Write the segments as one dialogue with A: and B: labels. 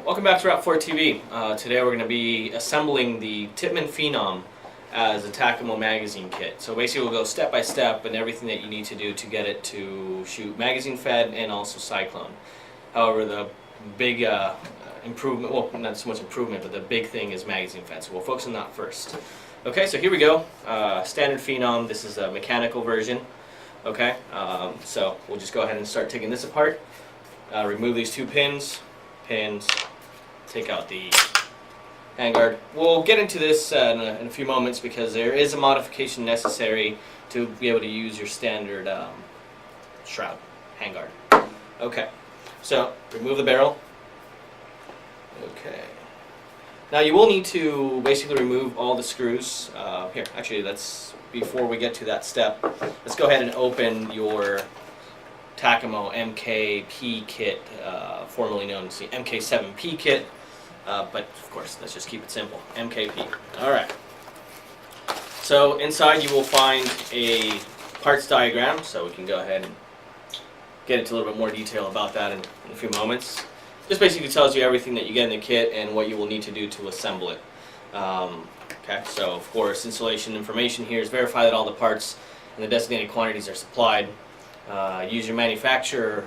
A: Welcome back to Rap 4 TV. Today we're going to be assembling the Tippmann Phenom as a Takamo magazine kit. So basically we'll go step by step and everything that you need to do to get it to shoot magazine fed and also cyclone. However, the big improvement, well, not so much improvement, but the big thing is magazine fed. So we'll focus on that first. Okay, so here we go. Standard Phenom. This is a mechanical version. Okay, so we'll just go ahead and start taking this apart. Remove these two pins, take out the handguard. We'll get into this in a few moments because there is a modification necessary to be able to use your standard shroud handguard. Okay, so remove the barrel. Okay. Now you will need to basically remove all the screws. Here, actually, before we get to that step, let's go ahead and open your Takamo MKP kit, formerly known as the MK7P kit, but of course, let's just keep it simple. MKP. Alright. So inside you will find a parts diagram, so we can go ahead and get into a little bit more detail about that in a few moments. This basically tells you everything that you get in the kit and what you will need to do to assemble it. Okay, so of course, installation information here is verify that all the parts and the designated quantities are supplied. Use your manufacturer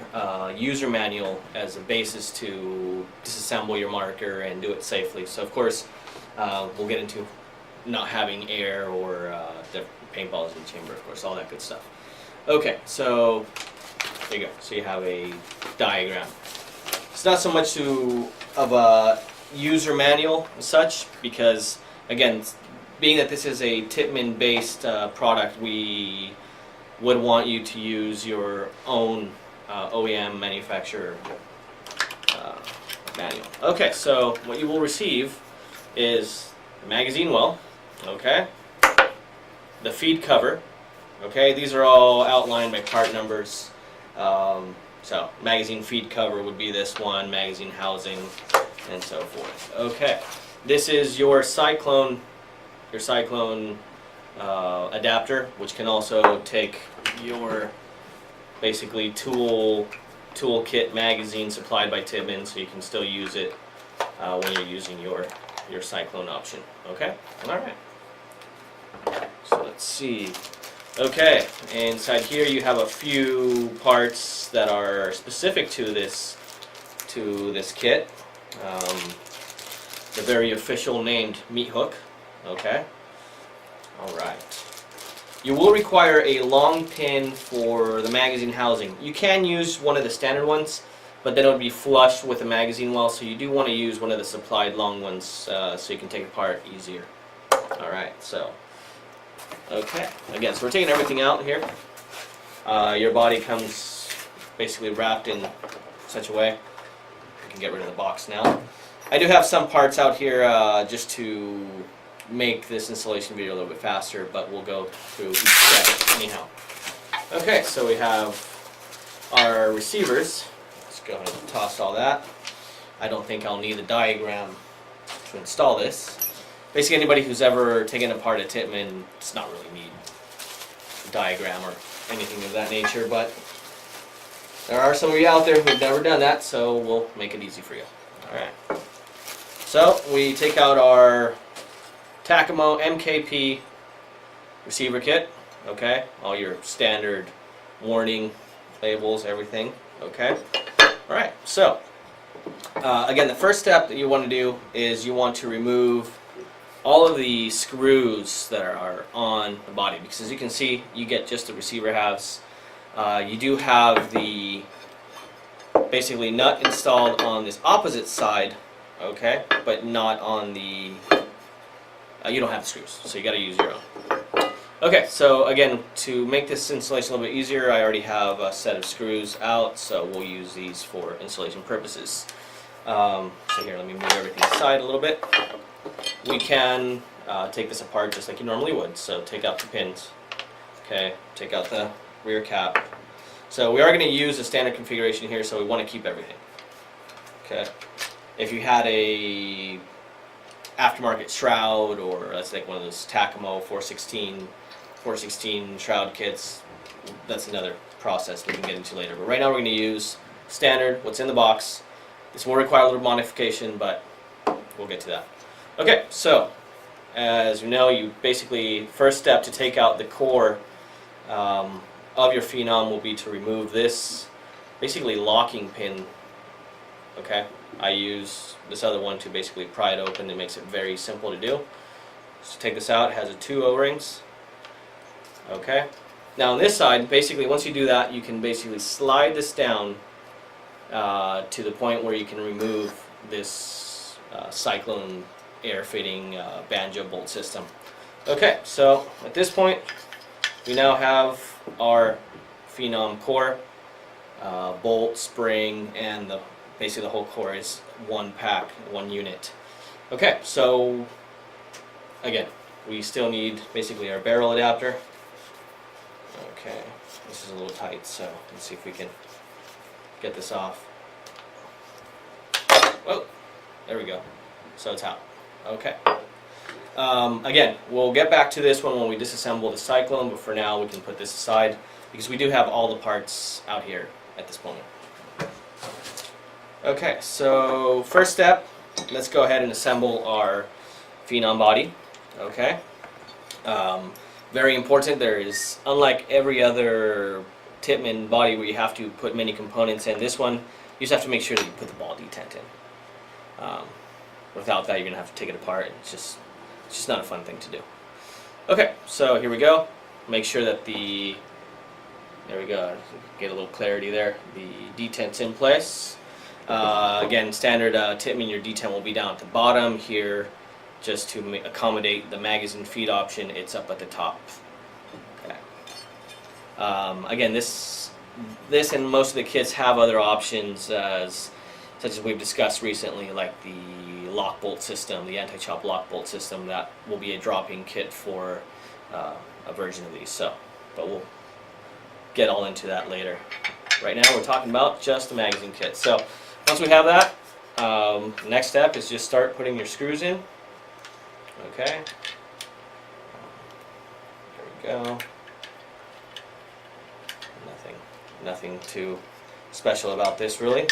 A: user manual as a basis to disassemble your marker and do it safely. So of course, we'll get into not having air or the paintballs in the chamber, of course, all that good stuff. Okay, so there you go. So you have a diagram. It's not so much of a user manual as such, because again, being that this is a Tippmann based product, we would want you to use your own OEM manufacturer manual. Okay, so what you will receive is the magazine well, okay, the feed cover, okay, these are all outlined by part numbers. So magazine feed cover would be this one, magazine housing, and so forth. Okay, this is your cyclone adapter, which can also take your basically toolkit magazine supplied by Tippmann, so you can still use it when you're using your cyclone option. Okay, all right. So let's see. Okay, inside here you have a few parts that are specific to this kit. The very official named meat hook. Okay. All right. You will require a long pin for the magazine housing. You can use one of the standard ones, but then it would be flush with the magazine well, so you do want to use one of the supplied long ones so you can take it apart easier. All right, so, okay. Again, so we're taking everything out here. Your body comes basically wrapped in such a way. You can get rid of the box now. I do have some parts out here just to make this installation video a little bit faster, but we'll go through each step anyhow. Okay, so we have our receivers. Let's go ahead and toss all that. I don't think I'll need a diagram to install this. Basically, anybody who's ever taken apart a Tippmann does not really need a diagram or anything of that nature, but there are some of you out there who've never done that, so we'll make it easy for you. Alright. So, we take out our Takamo MKP receiver kit, okay, all your standard warning labels, everything, okay. Alright, so again, the first step that you want to do is you want to remove all of the screws that are on the body, because as you can see, you get just the receiver halves. You do have the basically nut installed on this opposite side, okay, but not on the you don't have the screws, so you got to use your own. Okay, so again, to make this installation a little bit easier, I already have a set of screws out, so we'll use these for installation purposes. So here, let me move everything aside a little bit. We can take this apart just like you normally would, so take out the pins, okay, take out the rear cap. So we are going to use a standard configuration here, so we want to keep everything. Okay, if you had a aftermarket shroud, or let's take one of those Takamo 416 shroud kits, that's another process we can get into later. But right now we're going to use standard, what's in the box, This will require a little modification, but we'll get to that. Okay, so as you know, you basically, first step to take out the core of your Phenom will be to remove this basically locking pin. Okay, I use this other one to basically pry it open. It makes it very simple to do. So take this out. It has 2 O-rings. Okay, now on this side, basically once you do that, you can basically slide this down to the point where you can remove this cyclone air fitting banjo bolt system. Okay, so at this point we now have our Phenom core, bolt, spring, and basically the whole core is one pack, one unit. Okay, so again, we still need basically our barrel adapter. Okay, this is a little tight, so let's see if we can get this off. Oh, there we go. So it's out. Okay. Again, we'll get back to this one when we disassemble the cyclone, but for now we can put this aside because we do have all the parts out here at this point. Okay, so first step, let's go ahead and assemble our Phenom body. Okay. Very important, there is, unlike every other Tippmann body where you have to put many components in, this one you just have to make sure that you put the ball detent in. Without that, you're going to have to take it apart. It's just not a fun thing to do. Okay, so here we go. Make sure that there we go, get a little clarity there. The detent's in place. Again, standard Tippmann, your detent will be down at the bottom here. Just to accommodate the magazine feed option, it's up at the top. Okay. Again, this and most of the kits have other options, such as we've discussed recently, like the lock bolt system, the anti-chop lock bolt system. That will be a drop-in kit for a version of these. So, but we'll get all into that later. Right now, we're talking about just the magazine kit. So, once we have that, next step is just start putting your screws in. Okay, there we go. Nothing too special about this, really.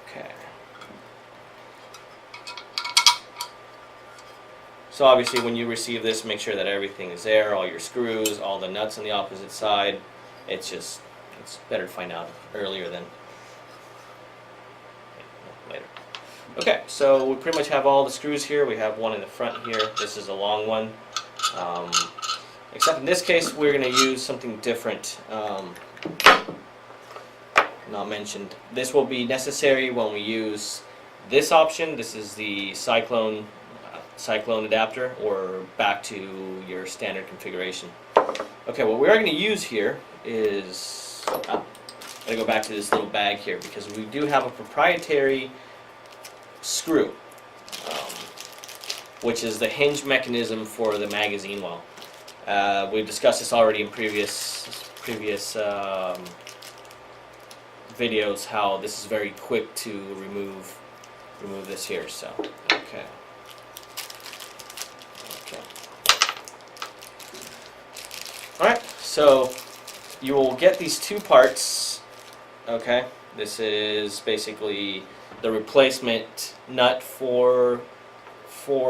A: Okay. So obviously when you receive this, make sure that everything is there, all your screws, all the nuts on the opposite side. It's better to find out earlier than later. Okay, so we pretty much have all the screws here. We have one in the front here. This is a long one. Except in this case, we're going to use something different. Not mentioned. This will be necessary when we use this option. This is the cyclone adapter, or back to your standard configuration. Okay, what we are going to use here is, I'm going to go back to this little bag here because we do have a proprietary screw, which is the hinge mechanism for the magazine well. We've discussed this already in previous videos, how this is very quick to remove this here. So okay. All right, so you will get these 2 parts. Okay, this is basically the replacement nut for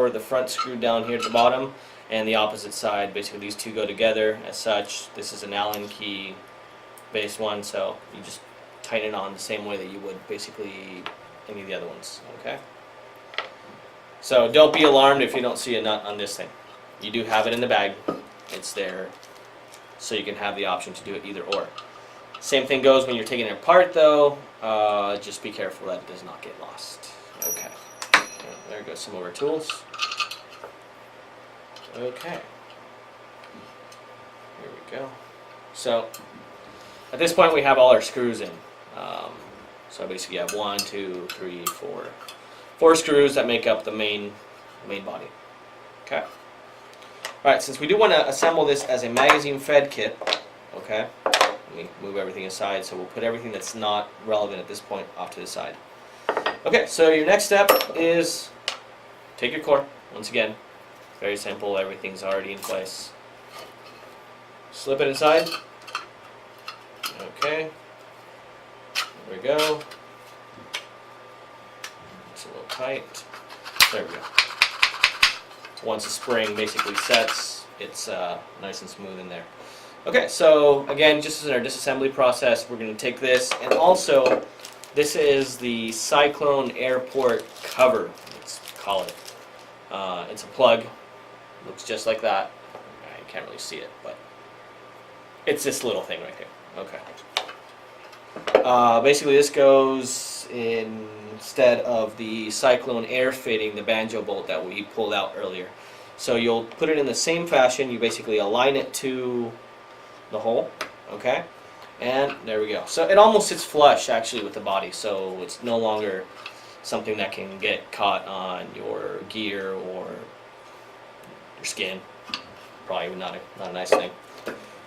A: the front screw down here at the bottom, and the opposite side. Basically these 2 go together as such. This is an Allen key based one, so you just tighten it on the same way that you would basically any of the other ones. Okay, so don't be alarmed if you don't see a nut on this thing. You do have it in the bag. It's there, so you can have the option to do it either or. Same thing goes when you're taking it apart, though. Just be careful that it does not get lost. Okay. There goes some of our tools. Okay. Here we go. So, at this point we have all our screws in. So basically you have 1, 2, 3, 4. 4 screws that make up the main body. Okay. Alright, since we do want to assemble this as a magazine fed kit, okay, let me move everything aside, so we'll put everything that's not relevant at this point off to the side. Okay, so your next step is take your core. Once again, very simple, everything's already in place. Slip it inside. Okay, There we go. It's a little tight. There we go. Once the spring basically sets, it's nice and smooth in there. Okay, so again, just in our disassembly process, we're going to take this, and also this is the Cyclone Airport cover, let's call it. It's a plug. Looks just like that. I can't really see it, but it's this little thing right here. Okay. Basically, this goes instead of the Cyclone air fitting, the banjo bolt that we pulled out earlier. So you'll put it in the same fashion. You basically align it to the hole. Okay. And there we go. So it almost sits flush actually with the body, so it's no longer something that can get caught on your gear or your skin. Probably not a nice thing.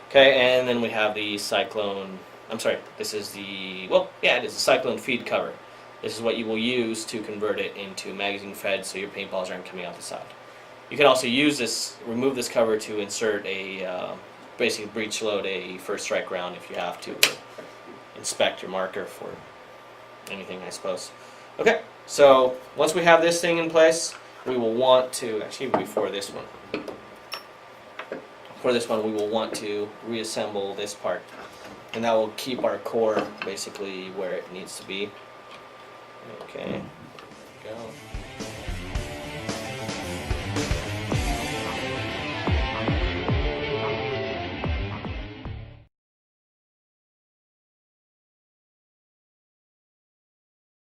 A: Okay, and then we have the Cyclone, I'm sorry, this is the, well, yeah, it is the Cyclone feed cover. This is what you will use to convert it into magazine fed so your paintballs aren't coming out the side. You can also use this, remove this cover to insert a, basically breech load a first strike round if you have to inspect your marker for anything, I suppose. Okay, so once we have this thing in place, we will want to, actually before this one, we will want to reassemble this part, and that will keep our core basically where it needs to be. Okay, there we go.